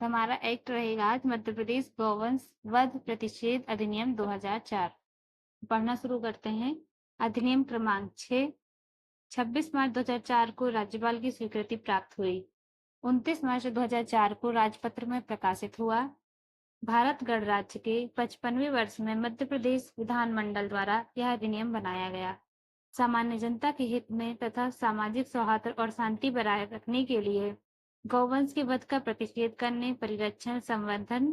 तो हमारा एक्ट रहेगा आज मध्य प्रदेश गौवंश वध प्रतिषेध अधिनियम 2004। पढ़ना शुरू करते हैं। अधिनियम क्रमांक 6 26 मार्च 2004 को राज्यपाल की स्वीकृति प्राप्त हुई। 29 मार्च 2004 को राजपत्र में प्रकाशित हुआ। भारत गणराज्य के 55वें वर्ष में मध्य प्रदेश विधानमंडल द्वारा यह अधिनियम बनाया गया। सामान्य जनता के हित में तथा सामाजिक सौहार्द और शांति बनाए रखने के लिए गौवंश के वध का प्रतिषेध करने, परिरक्षण, संवर्धन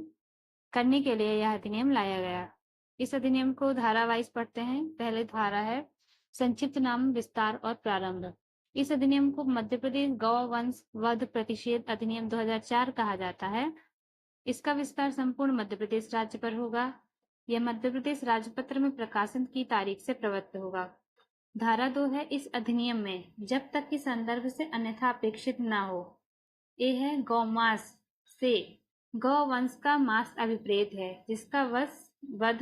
करने के लिए यह अधिनियम लाया गया। इस अधिनियम को धारा वाइज पढ़ते हैं। पहले धारा है संक्षिप्त नाम, विस्तार और प्रारंभ। इस अधिनियम को मध्य प्रदेश गौवंश वध प्रतिषेध अधिनियम 2004 कहा जाता है। इसका विस्तार संपूर्ण मध्य प्रदेश राज्य पर होगा। यह मध्य प्रदेश राजपत्र में प्रकाशन की तारीख से प्रवृत्त होगा। धारा 2 है इस अधिनियम में जब तक कि संदर्भ से अन्यथा अपेक्षित न हो। ये है गौमास से गौवंश का मास अभिप्रेत है जिसका वध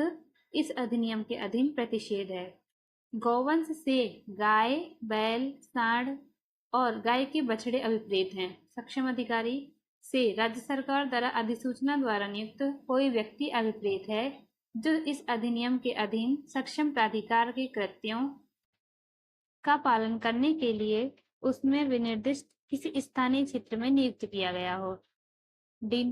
इस अधिनियम के अधीन प्रतिषेध है। गौवंश से गाय, बैल, सांड और गाय के बछड़े अभिप्रेत हैं। सक्षम अधिकारी से राज्य सरकार द्वारा अधिसूचना द्वारा नियुक्त कोई व्यक्ति अभिप्रेत है जो इस अधिनियम के अधीन सक्षम प्राधिकार के कृत्यों का पालन करने के लिए उसमें विनिर्दिष्ट किसी स्थानीय क्षेत्र में नियुक्त किया गया हो।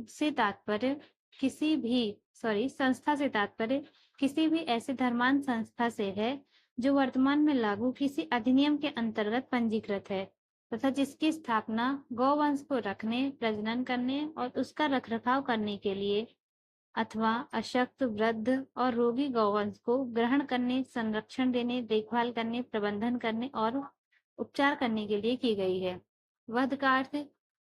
से तात्पर्य किसी भी संस्था से तात्पर्य किसी भी ऐसे धर्मांध संस्था से है जो वर्तमान में लागू किसी अधिनियम के अंतर्गत पंजीकृत है तथा जिसकी स्थापना गौवंश को रखने, प्रजनन करने और उसका रखरखाव करने के लिए अथवा अशक्त, वृद्ध और रोगी गौवंश को ग्रहण करने, संरक्षण देने, देखभाल करने, प्रबंधन करने और उपचार करने के लिए की गई है। वध का अर्थ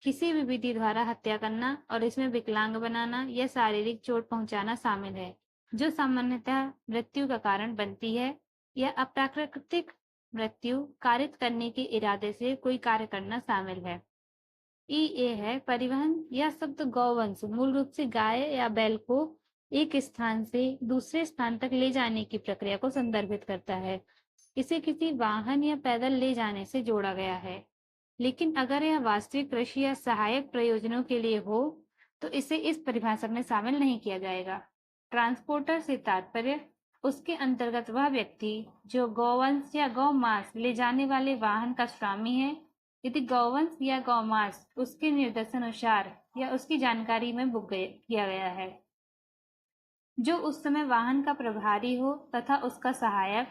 किसी भी विधि द्वारा हत्या करना और इसमें विकलांग बनाना या शारीरिक चोट पहुंचाना शामिल है जो सामान्यतः मृत्यु का कारण बनती है या अप्राकृतिक मृत्यु कारित करने के इरादे से कोई कार्य करना शामिल है। ए है परिवहन। यह शब्द गौवंश मूल रूप से गाय या बैल को एक स्थान से दूसरे स्थान तक ले जाने की प्रक्रिया को संदर्भित करता है। इसे किसी वाहन या पैदल ले जाने से जोड़ा गया है, लेकिन अगर यह वास्तविक कृषि या सहायक प्रयोजनों के लिए हो तो इसे इस परिभाषा में शामिल नहीं किया जाएगा। ट्रांसपोर्टर से तात्पर्य उसके अंतर्गत वह व्यक्ति जो गौवंश या गौमांस ले जाने वाले वाहन का स्वामी है यदि गौवंश या गौमांस उसके निर्देशानुसार या उसकी जानकारी में बुक किया गया है, जो उस समय वाहन का प्रभारी हो तथा उसका सहायक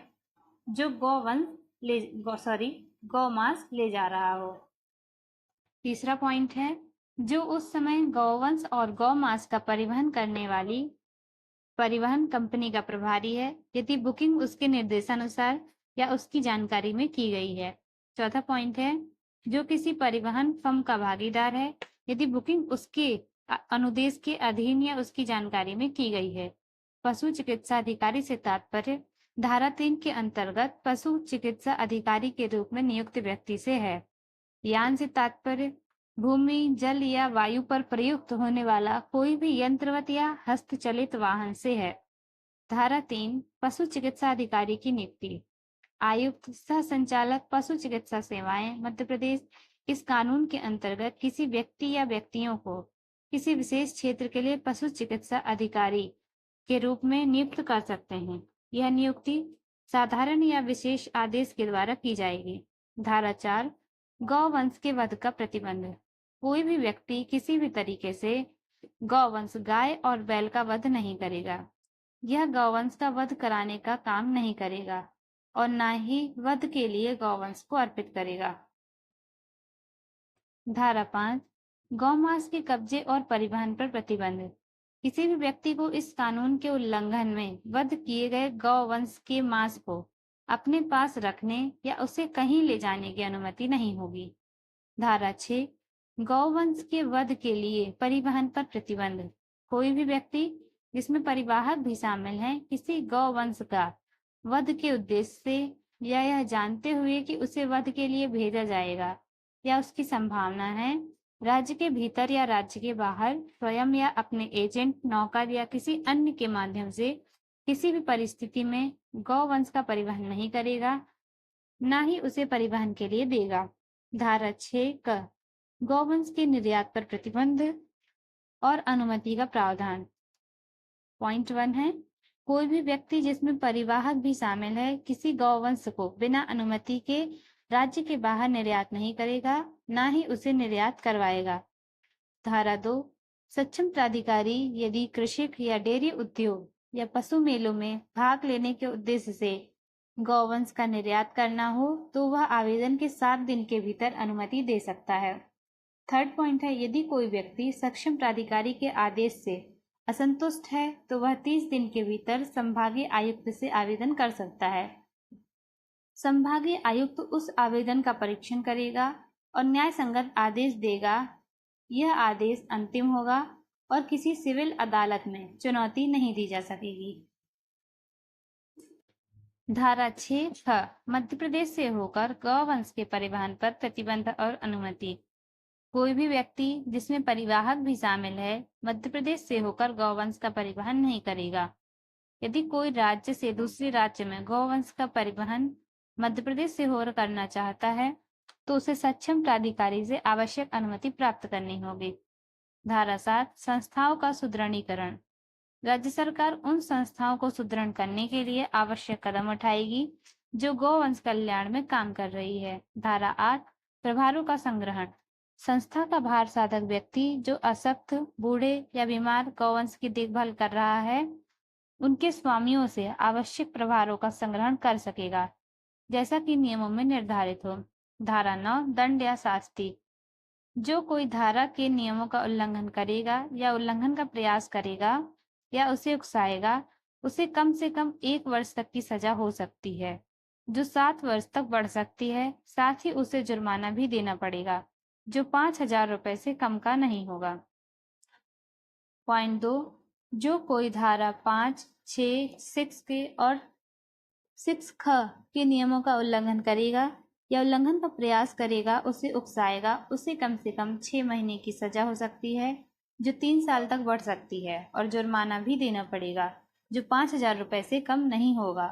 जो गौमांस ले जा रहा हो। तीसरा पॉइंट है जो उस समय गौवंश और गौमांस का परिवहन करने वाली परिवहन कंपनी का प्रभारी है यदि बुकिंग उसके निर्देशानुसार या उसकी जानकारी में की गई है। चौथा पॉइंट है जो किसी परिवहन फर्म का भागीदार है यदि बुकिंग उसके अनुदेश के अधीन या उसकी जानकारी में की गई है। पशु चिकित्सा अधिकारी से तात्पर्य धारा 3 के अंतर्गत पशु चिकित्सा अधिकारी के रूप में नियुक्त व्यक्ति से है। यान से तात्पर्य भूमि, जल या वायु पर प्रयुक्त होने वाला कोई भी यंत्रवत या हस्तचलित वाहन से है। धारा 3 पशु चिकित्सा अधिकारी की नियुक्ति। आयुक्त सह संचालक पशु चिकित्सा सेवाएं मध्य प्रदेश इस कानून के अंतर्गत किसी व्यक्ति या व्यक्तियों को किसी विशेष क्षेत्र के लिए पशु चिकित्सा अधिकारी के रूप में नियुक्त कर सकते हैं। यह नियुक्ति साधारण या विशेष आदेश के द्वारा की जाएगी। धारा 4 गौवंश के वध का प्रतिबंध। कोई भी व्यक्ति किसी भी तरीके से गौवंश गाय और बैल का वध नहीं करेगा। यह गौवंश का वध कराने का काम नहीं करेगा और न ही वध के लिए गौवंश को अर्पित करेगा। धारा 5 गौमांस के कब्जे और परिवहन पर प्रतिबंध। किसी भी व्यक्ति को इस कानून के उल्लंघन में वध किए गए गौवंश के मांस को अपने पास रखने या उसे कहीं ले जाने की अनुमति नहीं होगी। धारा 6 गौवंश के वध के लिए परिवहन पर प्रतिबंध। कोई भी व्यक्ति जिसमें परिवाहक भी शामिल हैं किसी गौवंश का वध के उद्देश्य से या यह जानते हुए कि उसे वध के लिए भेजा जाएगा या उसकी संभावना है राज्य के भीतर या राज्य के बाहर स्वयं या अपने एजेंट, नौकर या किसी अन्य के माध्यम से किसी भी परिस्थिति में गौवंश का परिवहन नहीं करेगा, न ही उसे परिवहन के लिए देगा। धारा 6 क गौवंश के निर्यात पर प्रतिबंध। और अनुमति का प्रावधान। पॉइंट 1 है, कोई भी व्यक्ति जिसमें परिवाहक भी शामिल है किसी गौवंश को बिना अनुमति के राज्य के बाहर निर्यात नहीं करेगा, ना ही उसे निर्यात करवाएगा। धारा 2, सक्षम प्राधिकारी यदि कृषि या डेयरी उद्योग या पशु मेलों में भाग लेने के उद्देश्य से गौवंश का निर्यात करना हो तो वह आवेदन के 7 दिन के भीतर अनुमति दे सकता है। थर्ड पॉइंट है, यदि कोई व्यक्ति सक्षम प्राधिकारी के आदेश से असंतुष्ट है तो वह 30 दिन के भीतर संभागीय आयुक्त से आवेदन कर सकता है। संभागीय आयुक्त उस आवेदन का परीक्षण करेगा और न्याय संगत आदेश देगा। यह आदेश अंतिम होगा और किसी सिविल अदालत में चुनौती नहीं दी जा सकेगी। धारा 6 मध्य प्रदेश से होकर गौवंश के परिवहन पर प्रतिबंध और अनुमति। कोई भी व्यक्ति जिसमें परिवाहक भी शामिल है मध्य प्रदेश से होकर गौवंश का परिवहन नहीं करेगा। यदि कोई राज्य से दूसरे राज्य में गौवंश का परिवहन मध्य प्रदेश से होकर करना चाहता है तो उसे सक्षम प्राधिकारी से आवश्यक अनुमति प्राप्त करनी होगी। धारा 7 संस्थाओं का सुदृढ़ीकरण। राज्य सरकार उन संस्थाओं को सुदृढ़ करने के लिए आवश्यक कदम उठाएगी जो गौवंश कल्याण में काम कर रही है। धारा 8 प्रभारों का संग्रहण। संस्था का भार साधक व्यक्ति जो अशक्त, बूढ़े या बीमार गौवंश की देखभाल कर रहा है उनके स्वामियों से आवश्यक प्रभारों का संग्रहण कर सकेगा, जैसा कि नियमों में निर्धारित हो। धारा 9 दंड या शास्ति। जो कोई धारा के नियमों का उल्लंघन करेगा या उल्लंघन का प्रयास करेगा या उसे उकसाएगा, उसे कम से कम 1 वर्ष तक की सजा हो सकती है, जो 7 वर्ष तक बढ़ सकती है। साथ ही उसे जुर्माना भी देना पड़ेगा, जो 5,000 रुपए से कम का नहीं होगा। पॉइंट 2, जो कोई धारा 5, 6, 6 के और 6 ख के नियमों का उल्लंघन करेगा या उल्लंघन का प्रयास करेगा, उसे उकसाएगा, उसे कम से कम 6 महीने की सजा हो सकती है, जो 3 साल तक बढ़ सकती है, और जुर्माना भी देना पड़ेगा, जो 5,000 रुपए से कम नहीं होगा।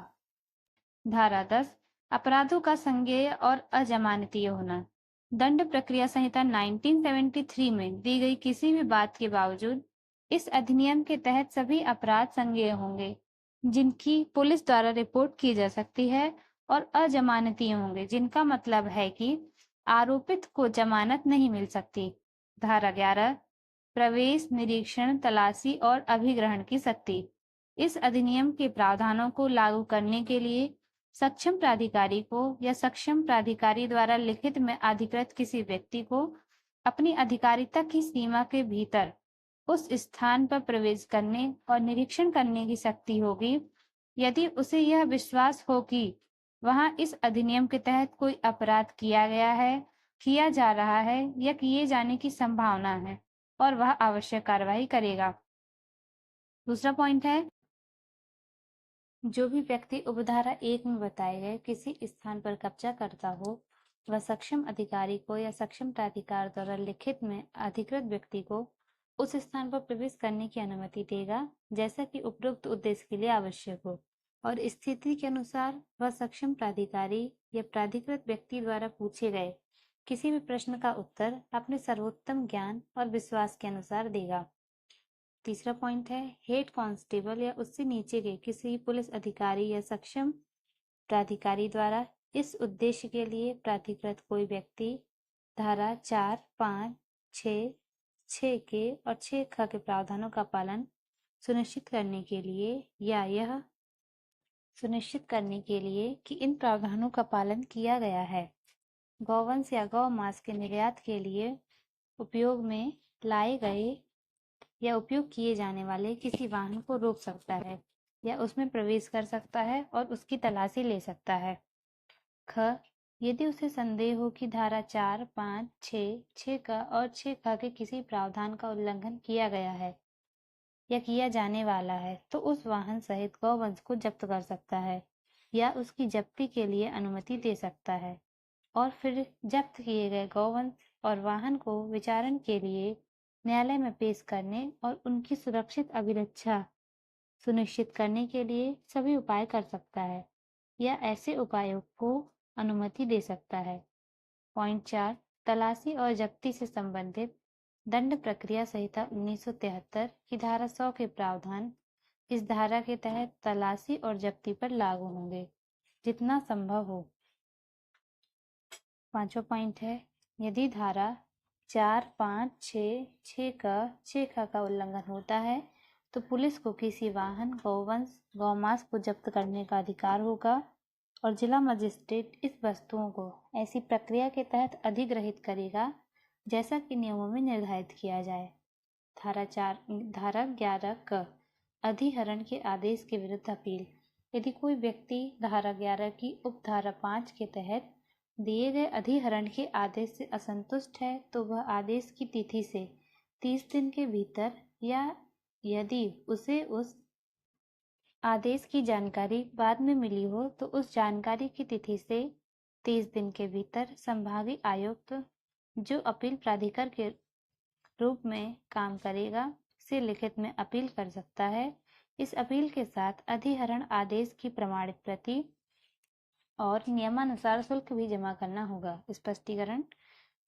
धारा 10 अपराधों का संज्ञेय और अजमानतीय होना। दंड प्रक्रिया संहिता 1973 में दी गई किसी भी बात के बावजूद इस अधिनियम के तहत सभी अपराध संज्ञेय होंगे जिनकी पुलिस द्वारा रिपोर्ट की जा सकती है, और अजमानतीय होंगे जिनका मतलब है कि आरोपित को जमानत नहीं मिल सकती। धारा 11 प्रवेश, निरीक्षण, तलाशी और अभिग्रहण की शक्ति। इस अधिनियम के प्रावधानों को लागू करने के लिए सक्षम प्राधिकारी को या सक्षम प्राधिकारी द्वारा लिखित में अधिकृत किसी व्यक्ति को अपनी अधिकारिता की सीमा के भीतर उस स्थान पर प्रवेश करने और निरीक्षण करने की शक्ति होगी यदि उसे यह विश्वास हो कि वहां इस अधिनियम के तहत कोई अपराध किया गया है, किया जा रहा है या किए जाने की संभावना है, और वह आवश्यक कार्रवाई करेगा। दूसरा पॉइंट है, जो भी व्यक्ति उपधारा 1 में बताए गए किसी स्थान पर कब्जा करता हो वह सक्षम अधिकारी को या सक्षम प्राधिकार द्वारा लिखित में अधिकृत व्यक्ति को उस स्थान पर प्रवेश करने की अनुमति देगा, जैसा कि उपरोक्त उद्देश्य के लिए आवश्यक हो, और स्थिति के अनुसार वह सक्षम प्राधिकारी या प्राधिकृत व्यक्ति द्वारा पूछे गए किसी भी प्रश्न का उत्तर अपने सर्वोत्तम ज्ञान और विश्वास के अनुसार देगा। तीसरा पॉइंट है, हेड कांस्टेबल या उससे नीचे के किसी पुलिस अधिकारी या सक्षम प्राधिकारी द्वारा इस उद्देश्य के लिए प्राधिकृत कोई व्यक्ति धारा 4, 5, 6, 6 के और 6 ख के प्रावधानों का पालन सुनिश्चित करने के लिए या यह सुनिश्चित करने के लिए कि इन प्रावधानों का पालन किया गया है, गौवंश या गौ मांस के निर्यात के लिए उपयोग में लाए गए या उपयोग किए जाने वाले किसी वाहन को रोक सकता है या उसमें प्रवेश कर सकता है और उसकी तलाशी ले सकता है। ख यदि उसे संदेह हो कि धारा 4, 5, 6, 6 का और 6 ख के किसी प्रावधान का उल्लंघन किया गया है या किया जाने वाला है तो उस वाहन सहित गौवंश को जब्त कर सकता है या उसकी जब्ती के लिए अनुमति दे सकता है, और फिर जब्त किए गए गौवंश और वाहन को विचारण के लिए न्यायालय में पेश करने और उनकी सुरक्षित अभिरक्षा सुनिश्चित करने के लिए सभी उपाय कर सकता है या ऐसे उपायों को अनुमति दे सकता है। पॉइंट 4 तलाशी और जब्ती से संबंधित दंड प्रक्रिया संहिता 1973 की धारा 100 के प्रावधान इस धारा के तहत तलाशी और जब्ती पर लागू होंगे जितना संभव हो। 5वां पॉइंट है, यदि धारा 4, 5, 6 का उल्लंघन होता है तो पुलिस को किसी वाहन, गौवंश, गौमांस को जब्त करने का अधिकार होगा और जिला मजिस्ट्रेट इस वस्तुओं को ऐसी प्रक्रिया के तहत अधिग्रहित करेगा जैसा कि नियमों में निर्धारित किया जाए। धारा 11 क अधिहरण के आदेश के विरुद्ध अपील। यदि कोई व्यक्ति धारा 11 की उपधारा 5 के तहत दिए गए अधिहरण के आदेश से असंतुष्ट है तो वह आदेश की तिथि से 30 दिन के भीतर या यदि उसे उस आदेश की जानकारी बाद में मिली हो तो उस जानकारी की तिथि से 30 दिन के भीतर संभागीय आयुक्त जो अपील प्राधिकार के रूप में काम करेगा से लिखित में अपील कर सकता है। इस अपील के साथ अधिहरण आदेश की प्रमाणित प्रति और नियमानुसार शुल्क भी जमा करना होगा। स्पष्टीकरण,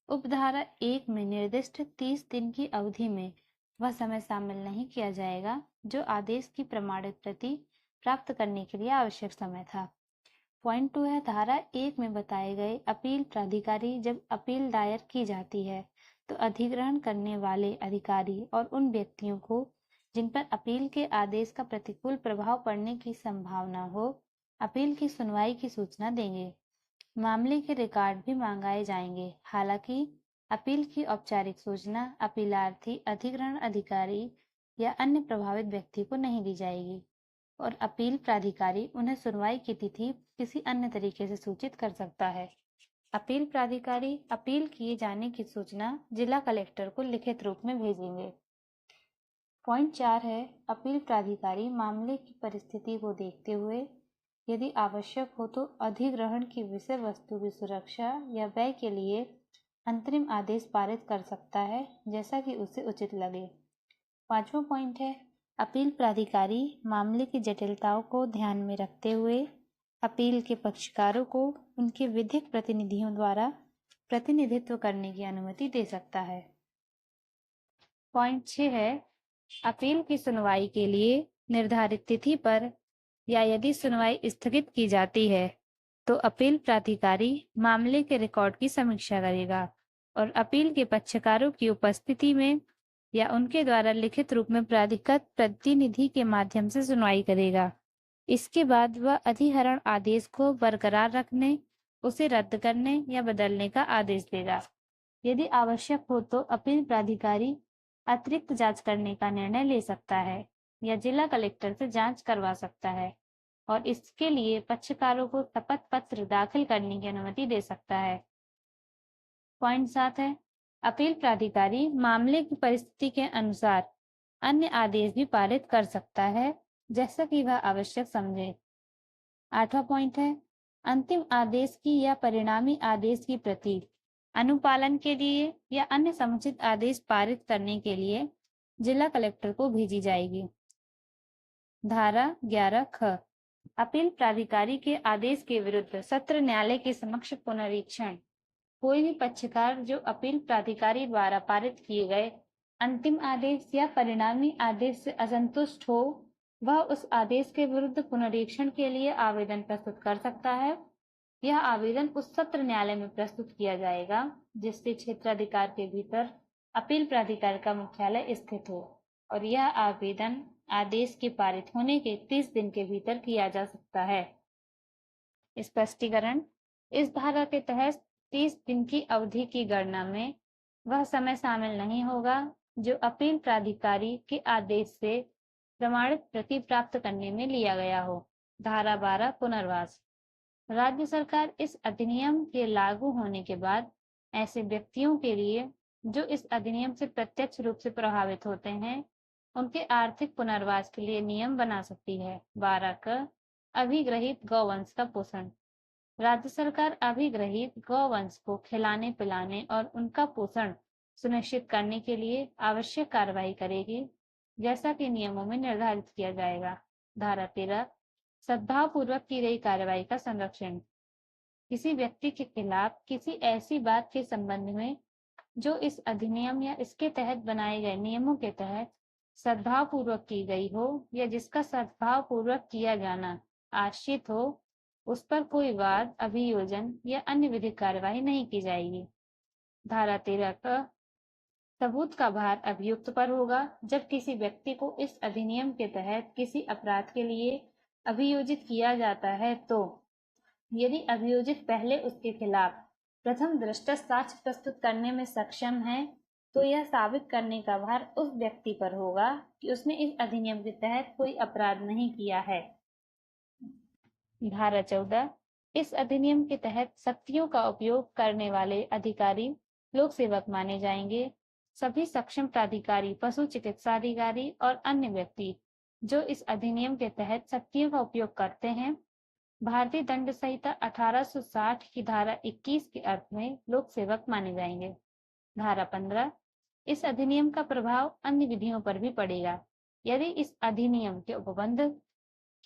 उपधारा 1 में निर्दिष्ट 30 दिन की अवधि में वह समय शामिल नहीं किया जाएगा जो आदेश की प्रमाणित प्रति प्राप्त करने के लिए आवश्यक समय था। पॉइंट 2 है, धारा 1 में बताए गए अपील प्राधिकारी जब अपील दायर की जाती है तो अधिग्रहण करने वाले अधिकारी और उन व्यक्तियों को जिन पर अपील के आदेश का प्रतिकूल प्रभाव पड़ने की संभावना हो अपील की सुनवाई की सूचना देंगे। मामले के रिकॉर्ड भी मंगाए जाएंगे। हालांकि अपील की औपचारिक सूचना अपीलार्थी, अधिग्रहण अधिकारी या अन्य प्रभावित व्यक्ति को नहीं दी जाएगी और अपील प्राधिकारी उन्हें सुनवाई की तिथि किसी अन्य तरीके से सूचित कर सकता है। अपील प्राधिकारी अपील किए जाने की सूचना जिला कलेक्टर को लिखित रूप में भेजेंगे। पॉइंट 4 है, अपील प्राधिकारी मामले की परिस्थिति को देखते हुए यदि आवश्यक हो तो अधिग्रहण की विषय वस्तु की सुरक्षा या व्यय के लिए अंतरिम आदेश पारित कर सकता है जैसा कि उसे उचित लगे। 5वां पॉइंट है, अपील प्राधिकारी मामले की जटिलताओं को ध्यान में रखते हुए अपील के पक्षकारों को उनके विधिक प्रतिनिधियों द्वारा प्रतिनिधित्व करने की अनुमति दे सकता है। पॉइंट 6 है, अपील की सुनवाई के लिए निर्धारित तिथि पर या यदि सुनवाई स्थगित की जाती है तो अपील प्राधिकारी मामले के रिकॉर्ड की समीक्षा करेगा और अपील के पक्षकारों की उपस्थिति में या उनके द्वारा लिखित रूप में प्राधिकृत प्रतिनिधि के माध्यम से सुनवाई करेगा। इसके बाद वह अधिहरण आदेश को बरकरार रखने, उसे रद्द करने या बदलने का आदेश देगा। यदि आवश्यक हो तो अपील प्राधिकारी अतिरिक्त जांच करने का निर्णय ले सकता है या जिला कलेक्टर से जांच करवा सकता है और इसके लिए पक्षकारों को शपथ पत्र दाखिल करने की अनुमति दे सकता है। पॉइंट 7 है, अपील प्राधिकारी मामले की परिस्थिति के अनुसार अन्य आदेश भी पारित कर सकता है जैसा कि वह आवश्यक समझे। 8वां पॉइंट है, अंतिम आदेश की या परिणामी आदेश की प्रति अनुपालन के लिए या अन्य समुचित आदेश पारित करने के लिए जिला कलेक्टर को भेजी जाएगी। धारा 11 ख, अपील प्राधिकारी के आदेश के विरुद्ध सत्र न्यायालय के समक्ष पुनरीक्षण। कोई भी पक्षकार जो अपील प्राधिकारी द्वारा पारित किए गए अंतिम आदेश या परिणामी आदेश से असंतुष्ट हो वह उस आदेश के विरुद्ध पुनरीक्षण के लिए आवेदन प्रस्तुत कर सकता है। यह आवेदन उस सत्र न्यायालय में प्रस्तुत किया जाएगा जिससे क्षेत्राधिकार के भीतर अपील प्राधिकार का मुख्यालय स्थित हो और यह आवेदन आदेश के पारित होने के 30 दिन के भीतर किया जा सकता है। स्पष्टीकरण, इस धारा के तहत 30 दिन की अवधि की गणना में वह समय शामिल नहीं होगा जो अपील प्राधिकारी के आदेश से प्रमाणित प्रति प्राप्त करने में लिया गया हो। धारा 12 पुनर्वास, राज्य सरकार इस अधिनियम के लागू होने के बाद ऐसे व्यक्तियों के लिए जो इस अधिनियम से प्रत्यक्ष रूप से प्रभावित होते हैं उनके आर्थिक पुनर्वास के लिए नियम बना सकती है। 12 क, अभिग्रहित गौवंश का पोषण, राज्य सरकार अभिग्रहित गौवंश को खिलाने पिलाने और उनका पोषण सुनिश्चित करने के लिए आवश्यक कार्रवाई करेगी जैसा कि नियमों में निर्धारित किया जाएगा। धारा 13, सद्भावपूर्वक की गई कार्रवाई का संरक्षण, किसी व्यक्ति के खिलाफ किसी ऐसी बात के संबंध में जो इस अधिनियम या इसके तहत बनाए गए नियमों के तहत सद्भाव पूर्वक की गई हो या जिसका सद्भाव पूर्वक किया जाना आश्रित हो, उस पर कोई वाद, अभियोजन या अन्य विधिक कार्यवाही नहीं की जाएगी। धारा 13 का सबूत का भार अभियुक्त पर होगा। जब किसी व्यक्ति को इस अधिनियम के तहत किसी अपराध के लिए अभियोजित किया जाता है, तो यदि अभियोजित पहले उसके खिलाफ प्रथम दृष्टया साक्ष्य प्रस्तुत करने में सक्षम है, तो यह साबित करने का भार उस व्यक्ति पर होगा कि उसने इस अधिनियम के तहत कोई अपराध नहीं किया है। धारा 14 इस अधिनियम के तहत शक्तियों का उपयोग करने वाले अधिकारी लोक सेवक माने जाएंगे। सभी सक्षम प्राधिकारी, पशु चिकित्सा अधिकारी और अन्य व्यक्ति जो इस अधिनियम के तहत शक्तियों का उपयोग करते हैं, भारतीय दंड संहिता 1860 की धारा 21 के अर्थ में लोक सेवक माने जाएंगे। धारा 15 इस अधिनियम का प्रभाव अन्य विधियों पर भी पड़ेगा। यदि इस अधिनियम के उपबंध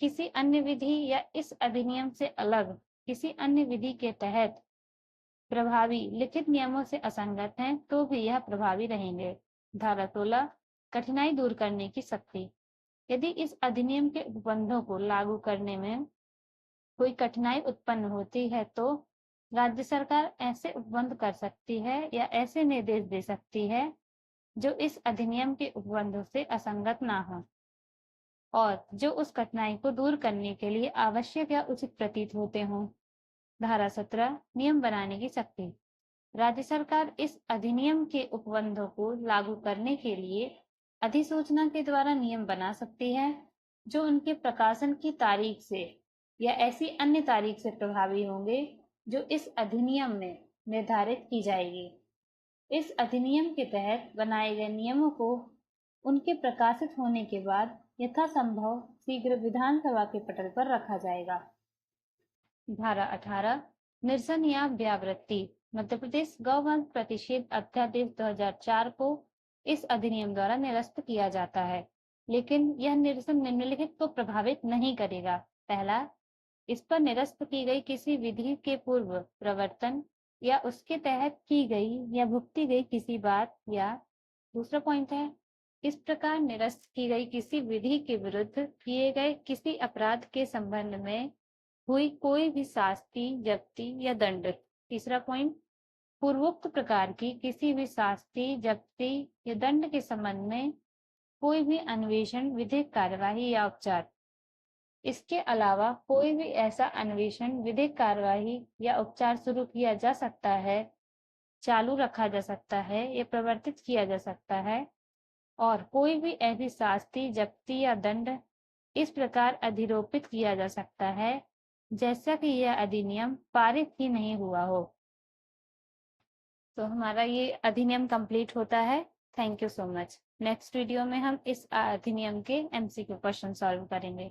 किसी अन्य विधि या इस अधिनियम से अलग किसी अन्य विधि के तहत प्रभावी लिखित नियमों से असंगत हैं, तो भी यह प्रभावी रहेंगे। धारा 16 कठिनाई दूर करने की शक्ति। यदि इस अधिनियम के उपबंधों को लागू करने में कोई कठिनाई उत्पन्न होती है, तो राज्य सरकार ऐसे उपबंध कर सकती है या ऐसे निर्देश दे सकती है जो इस अधिनियम के उपबंधों से असंगत ना हो और जो उस कठिनाई को दूर करने के लिए आवश्यक या उचित प्रतीत होते हों। धारा 17 नियम बनाने की शक्ति। राज्य सरकार इस अधिनियम के उपबंधों को लागू करने के लिए अधिसूचना के द्वारा नियम बना सकती है, जो उनके प्रकाशन की तारीख से या ऐसी अन्य तारीख से प्रभावी होंगे जो इस अधिनियम में निर्धारित की जाएगी। इस अधिनियम के तहत बनाए गए नियमों को उनके प्रकाशित होने के बाद यथासंभव शीघ्र विधानसभा के पटल पर रखा जाएगा। धारा 18 निरसन या व्यावृत्ति। मध्य प्रदेश गौवंश प्रतिषेध अध्यादेश 2004 को इस अधिनियम द्वारा निरस्त किया जाता है, लेकिन यह निरसन निम्नलिखित को प्रभावित नहीं करेगा। पहला, इस पर निरस्त की गई किसी विधि के पूर्व प्रवर्तन या उसके तहत की गई या भुगती गई किसी बात या दूसरा पॉइंट है, इस प्रकार निरस्त की गई किसी विधि के विरुद्ध किए गए किसी अपराध के संबंध में हुई कोई भी शास्ति, जब्ती या दंड। तीसरा पॉइंट, पूर्वोक्त प्रकार की किसी भी शास्ति, जब्ती या दंड के संबंध में कोई भी अन्वेषण, विधिक कार्यवाही या उपचार। इसके अलावा कोई भी ऐसा अन्वेषण, विधिक कार्यवाही या उपचार शुरू किया जा सकता है, चालू रखा जा सकता है या प्रवर्तित किया जा सकता है, और कोई भी ऐसी शास्ति, जब्ती या दंड इस प्रकार अधिरोपित किया जा सकता है जैसा कि यह अधिनियम पारित ही नहीं हुआ हो। तो हमारा ये अधिनियम कंप्लीट होता है। Thank you so much. Next video में हम इस अधिनियम के MCQ क्वेश्चन सॉल्व करेंगे।